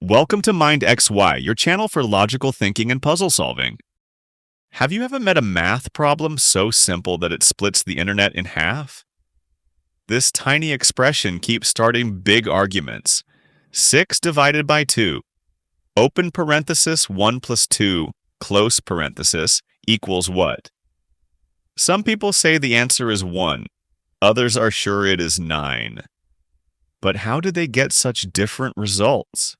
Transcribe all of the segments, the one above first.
Welcome to MindXY, your channel for logical thinking and puzzle solving. Have you ever met a math problem so simple that it splits the internet in half? This tiny expression keeps starting big arguments. 6 divided by 2, open parenthesis 1 plus 2, close parenthesis, equals what? Some people say the answer is 1. Others are sure it is 9. But how did they get such different results?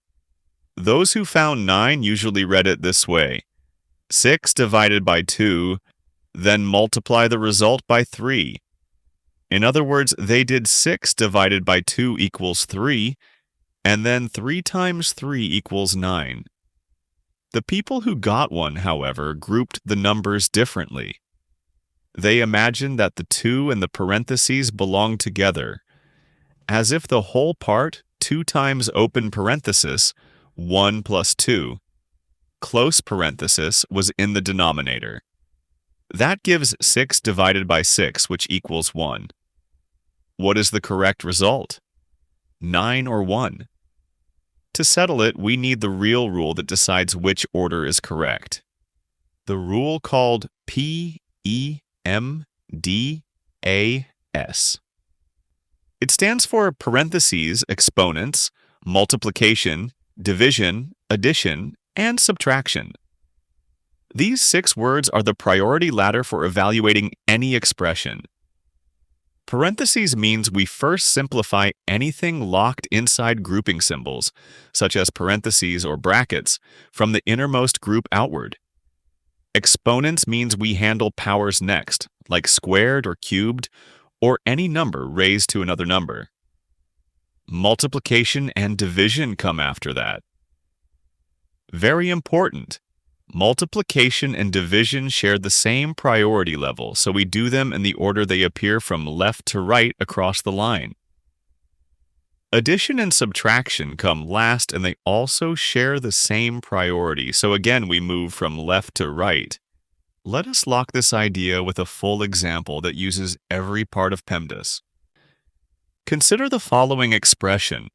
Those who found 9 usually read it this way: 6 divided by 2, then multiply the result by 3. In other words, they did 6 divided by 2 equals 3, and then 3 times 3 equals 9. The people who got 1, however, grouped the numbers differently. They imagined that the 2 and the parentheses belonged together, as if the whole part, 2 times open parenthesis, 1 plus 2, close parenthesis, was in the denominator. That gives 6 divided by 6, which equals 1. What is the correct result? 9 or 1? To settle it, we need the real rule that decides which order is correct. The rule called PEMDAS. It stands for parentheses, exponents, multiplication, division, addition, and subtraction. These 6 words are the priority ladder for evaluating any expression. Parentheses means we first simplify anything locked inside grouping symbols, such as parentheses or brackets, from the innermost group outward. Exponents means we handle powers next, like squared or cubed, or any number raised to another number. Multiplication and division come after that. Very important. Multiplication and division share the same priority level, so we do them in the order they appear from left to right across the line. Addition and subtraction come last, and they also share the same priority, so again we move from left to right. Let us lock this idea with a full example that uses every part of PEMDAS. Consider the following expression: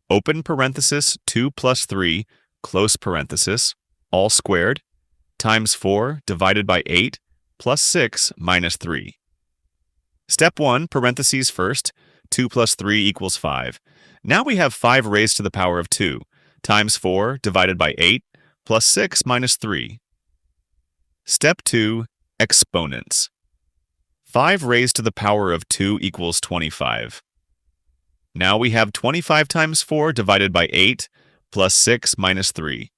open parenthesis 2 plus 3, close parenthesis, all squared, times 4 divided by 8, plus 6 minus 3. Step 1, parentheses first, 2 plus 3 equals 5. Now we have 5 raised to the power of 2, times 4 divided by 8, plus 6 minus 3. Step 2, exponents. 5 raised to the power of 2 equals 25. Now we have 25 times 4 divided by 8, plus 6 minus 3.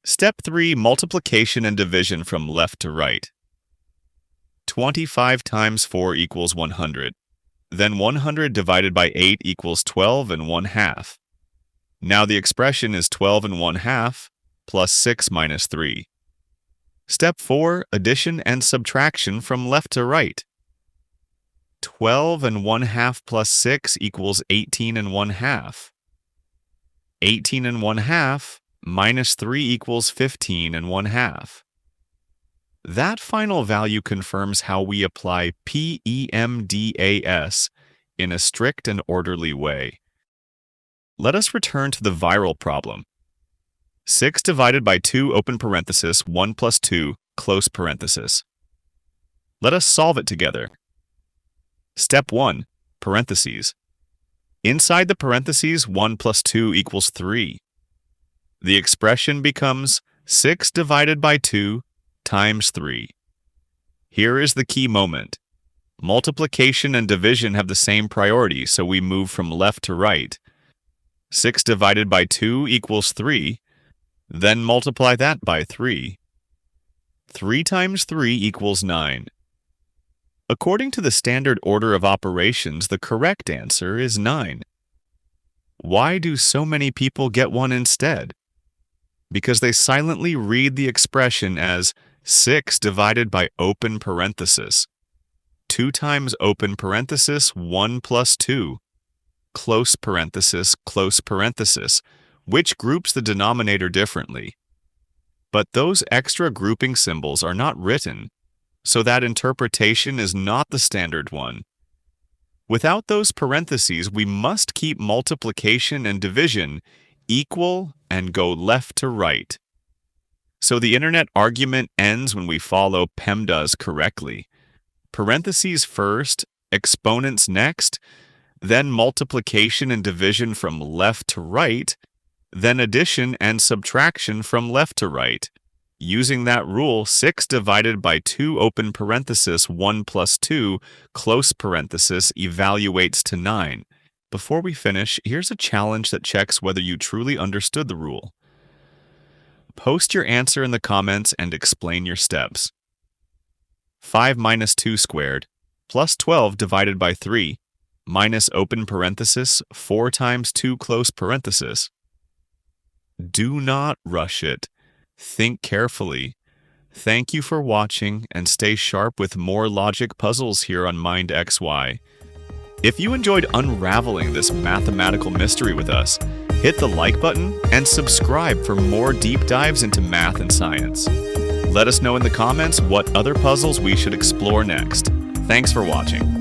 Step 3, multiplication and division from left to right. 25 times 4 equals 100. Then 100 divided by 8 equals 12 and 1/2. Now the expression is 12 and 1/2 plus 6 minus 3. Step 4, addition and subtraction from left to right. 12 and 1/2 plus 6 equals 18 and 1/2. 18 and 1/2 minus 3 equals 15 and 1/2. That final value confirms how we apply PEMDAS in a strict and orderly way. Let us return to the viral problem. 6 divided by 2 open parenthesis 1 plus 2 close parenthesis. Let us solve it together. Step 1, parentheses. Inside the parentheses, 1 plus 2 equals 3. The expression becomes 6 divided by 2 times 3. Here is the key moment. Multiplication and division have the same priority, so we move from left to right. 6 divided by 2 equals 3. Then multiply that by 3. 3 times 3 equals 9. According to the standard order of operations, the correct answer is 9. Why do so many people get 1 instead? Because they silently read the expression as 6 divided by open parenthesis. 2 times open parenthesis, 1 plus 2. Close parenthesis, which groups the denominator differently. But those extra grouping symbols are not written, so that interpretation is not the standard one. Without those parentheses, we must keep multiplication and division equal and go left to right. So the internet argument ends when we follow PEMDAS correctly. Parentheses first, exponents next, then multiplication and division from left to right, then addition and subtraction from left to right. Using that rule, 6 divided by 2 open parenthesis 1 plus 2 close parenthesis evaluates to 9. Before we finish, here's a challenge that checks whether you truly understood the rule. Post your answer in the comments and explain your steps. 5 minus 2 squared plus 12 divided by 3 minus open parenthesis 4 times 2 close parenthesis. Do not rush it. Think carefully. Thank you for watching and stay sharp with more logic puzzles here on Mind XY. If you enjoyed unraveling this mathematical mystery with us, hit the like button and subscribe for more deep dives into math and science. Let us know in the comments what other puzzles we should explore next. Thanks for watching.